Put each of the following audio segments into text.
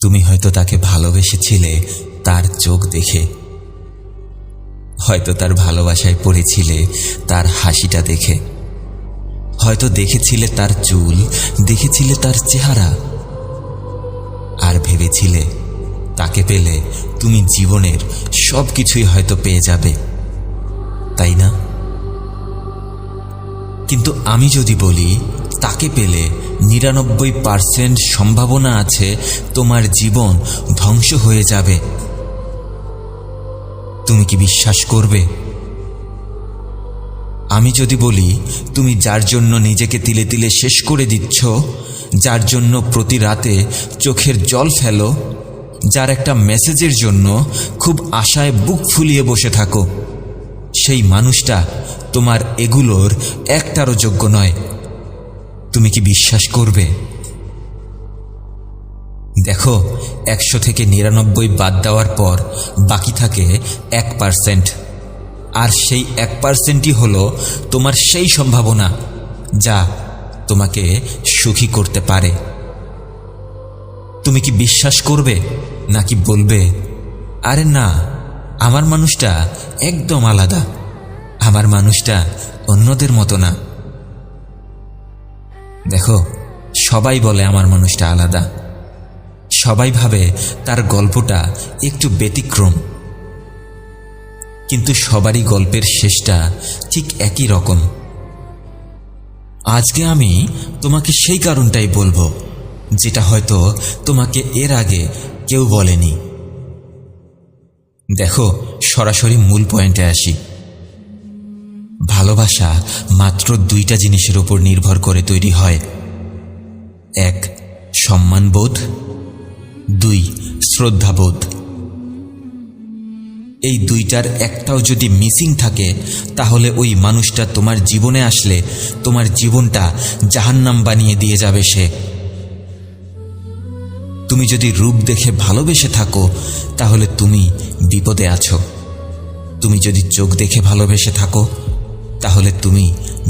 তুমি হয়তো তাকে ভালোবেসেছিলে তার চোখ দেখে, হয়তো তার ভালোবাসায় পড়েছিলে তার হাসিটা দেখে, হয়তো দেখেছিলে তার চুল, দেখেছিলে তার চেহারা, আর ভেবেছিলে তাকে পেলে তুমি জীবনের সবকিছুই হয়তো পেয়ে যাবে, তাই না? কিন্তু আমি যদি বলি তাকে পেলে ৯৯% সম্ভাবনা আছে তোমার জীবন ধ্বংস হয়ে যাবে, তুমি কি বিশ্বাস করবে? আমি যদি বলি তুমি যার জন্য নিজেকে তিলে তিলে শেষ করে দিচ্ছ, যার জন্য প্রতি রাতে চোখের জল ফেলো, যার একটা মেসেজের জন্য খুব আশায় বুক ফুলিয়ে বসে থাকো, সেই মানুষটা তোমার এগুলোর একটারও যোগ্য নয়, তুমি কি বিশ্বাস করবে? দেখো, ১০০ থেকে ৯৯ বাদ দেওয়ার পর বাকি থাকে ১%, আর সেই ১%ই হলো তোমার সেই সম্ভাবনা যা তোমাকে সুখী করতে পারে। তুমি কি বিশ্বাস করবে, নাকি বলবে আরে না, আমার মানুষটা একদম আলাদা, আমার মানুষটা অন্যদের মতো না? দেখো, সবাই বলে আমার মানুষটা আলাদা, সবাই ভাবে তার গল্পটা একটু ব্যতিক্রম, কিন্তু সবারই গল্পের শেষটা ঠিক একই রকম। আজকে আমি তোমাকে সেই কারণটাই বলবো যেটা হয়তো তোমাকে এর আগে কেউ বলেনি। দেখো, সরাসরি মূল পয়েন্টে আসি। ভালোবাসা মাত্র ২টা জিনিসের উপর নির্ভর করে তৈরি হয়। ১, সম্মানবোধ, ২, শ্রদ্ধাবোধ। এই দুইটার একটাও যদি মিসিং থাকে, তাহলে ওই মানুষটা তোমার জীবনে আসলে তোমার জীবনটা জাহান্নাম বানিয়ে দিয়ে যাবে সে। তুমি যদি রূপ দেখে ভালোবেসে থাকো, তাহলে তুমি বিপদে আছো। তুমি যদি চোখ দেখে ভালোবেসে থাকো, তাহলে তুমি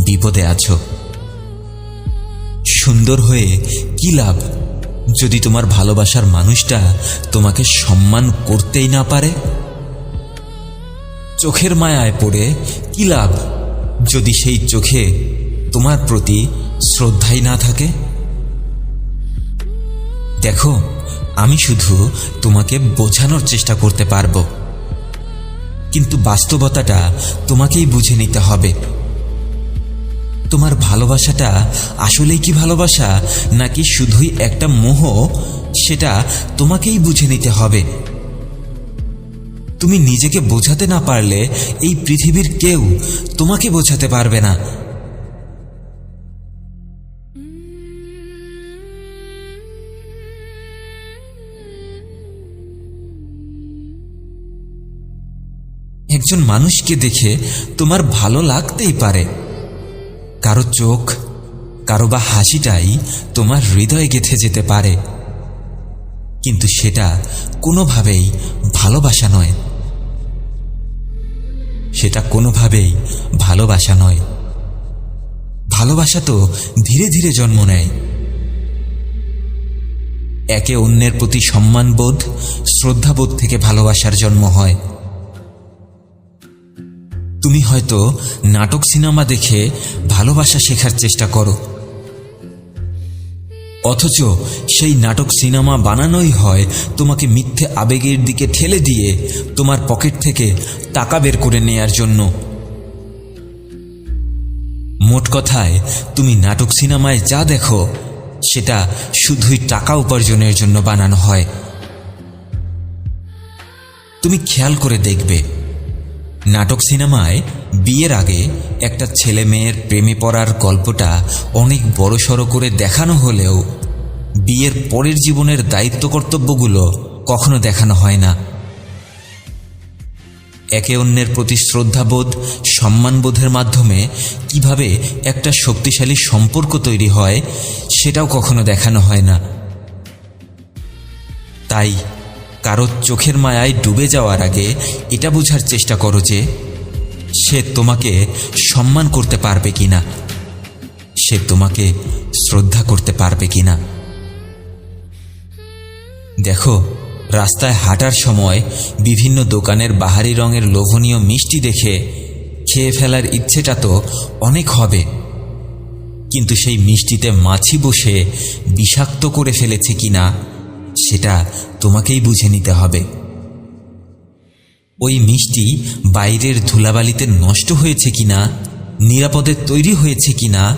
বিপদে আছো। সুন্দর হয়ে কি লাভ যদি তোমার ভালোবাসার মানুষটা তোমাকে সম্মান করতেই না পারে? চোখের মায়ায় পড়ে কি লাভ যদি সেই চোখে তোমার প্রতি শ্রদ্ধাই না থাকে? দেখো, আমি শুধু তোমাকে বোঝানোর চেষ্টা করতে পারবো, কিন্তু বাস্তবতাটা তোমাকেই বুঝে নিতে হবে। তোমার ভালোবাসাটা আসলেই কি ভালোবাসা, নাকি শুধুই একটা মোহ, সেটা তোমাকেই বুঝে নিতে হবে। তুমি নিজেকে বোঝাতে না পারলে এই পৃথিবীর কেউ তোমাকে বোঝাতে পারবে না। একজন মানুষকে দেখে তোমার ভালো লাগতেই পারে, কারো চোখ, কারো বা হাসিটাই তোমার হৃদয়ে গেঁথে যেতে পারে, কিন্তু সেটা কোনোভাবেই ভালোবাসা নয়। সেটা কোনোভাবেই ভালোবাসা নয়। ভালোবাসা তো ধীরে ধীরে জন্ম নেয়। একে অন্যের প্রতি সম্মানবোধ, শ্রদ্ধাবোধ থেকে ভালোবাসার জন্ম হয়। তুমি হয়তো নাটক সিনেমা দেখে ভালোবাসা শেখার চেষ্টা করো, অথচ সেই নাটক সিনেমা বানানোই হয় তোমাকে মিথ্যে আবেগের দিকে ঠেলে দিয়ে তোমার পকেট থেকে টাকা বের করে নেয়ার জন্য। মোট কথায়, তুমি নাটক সিনেমায় যা দেখো সেটা শুধুই টাকা উপার্জনের জন্য বানানো হয়। তুমি খেয়াল করে দেখবে, নাটক সিনেমায় বিয়ের আগে একটা ছেলে মেয়ের প্রেমে পড়ার গল্পটা অনেক বড়সড় করে দেখানো হলেও বিয়ের পরের জীবনের দায়িত্ব কর্তব্যগুলো কখনো দেখানো হয় না। একে অন্যের প্রতি শ্রদ্ধাবোধ, সম্মানবোধের মাধ্যমে কিভাবে একটা শক্তিশালী সম্পর্ক তৈরি হয় সেটাও কখনো দেখানো হয় না। তাই কারো চোখের মায়ায় ডুবে যাওয়ার আগে এটা বোঝার চেষ্টা করো যে সে তোমাকে সম্মান করতে পারবে কিনা, সে তোমাকে শ্রদ্ধা করতে পারবে কিনা। দেখো, রাস্তায় হাঁটার সময় বিভিন্ন দোকানের বাহারি রঙের লোভনীয় মিষ্টি দেখে খেয়ে ফেলার ইচ্ছেটা তো অনেক হবে, কিন্তু সেই মিষ্টিতে মাছি বসে বিষাক্ত করে ফেলেছে কিনা সেটা তোমাকেই বুঝে নিতে হবে। ওই মিষ্টি বাইরের ধুলাবালিতে নষ্ট হয়েছে কিনা, নিরাপদে তৈরি হয়েছে কিনা,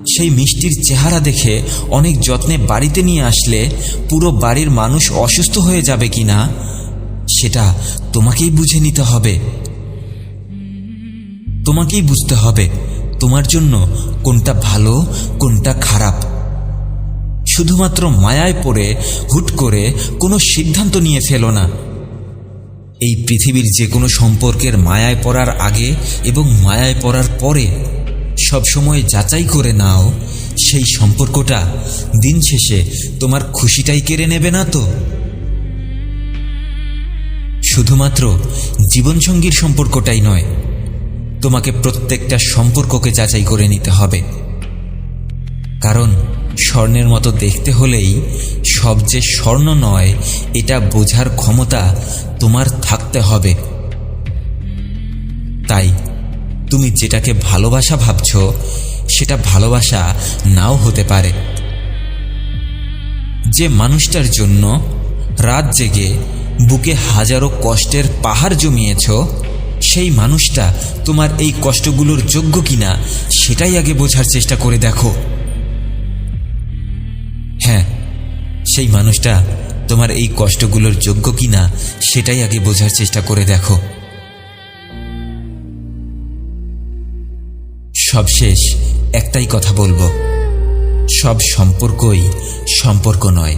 সেই মিষ্টির চেহারা দেখে অনেক যত্নে বাড়িতে নিয়ে আসলে পুরো বাড়ির মানুষ অসুস্থ হয়ে যাবে কিনা সেটা তোমাকেই বুঝে নিতে হবে। তোমাকেই বুঝতে হবে তোমার জন্য কোনটা ভালো কোনটা খারাপ। শুধুমাত্র মায়ায় পড়ে হুট করে কোনো সিদ্ধান্ত নিয়ে ফেলো না। এই পৃথিবীর যে কোনো সম্পর্কের মায়ায় পড়ার আগে এবং মায়ায় পড়ার পরে সবসময় যাচাই করে নাও সেই সম্পর্কটা দিন শেষে তোমার খুশিটাই কেড়ে নেবে না তো। শুধুমাত্র জীবনসঙ্গীর সম্পর্কটাই নয়, তোমাকে প্রত্যেকটা সম্পর্ককে যাচাই করে নিতে হবে। কারণ স্বর্ণের মতো দেখতে হলেই সব যে স্বর্ণ নয় এটা বোঝার ক্ষমতা তোমার থাকতে হবে। তাই তুমি যেটাকে ভালোবাসা ভাবছ সেটা ভালোবাসা নাও হতে পারে। যে মানুষটার জন্য রাত জেগে বুকে হাজারো কষ্টের পাহাড় জমিয়েছ সেই মানুষটা তোমার এই কষ্টগুলোর যোগ্য কিনা সেটাই আগে বোঝার চেষ্টা করে দেখো। হ্যাঁ, সেই মানুষটা তোমার এই কষ্টগুলোর যোগ্য কিনা সেটাই আগে বোঝার চেষ্টা করে দেখো। সবশেষ একটাই কথা বলবো, সব সম্পর্কই সম্পর্ক নয়,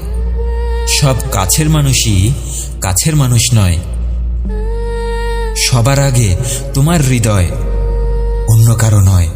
সব কাছের মানুষই কাছের মানুষ নয়। সবার আগে তোমার হৃদয়, অন্য কারো নয়।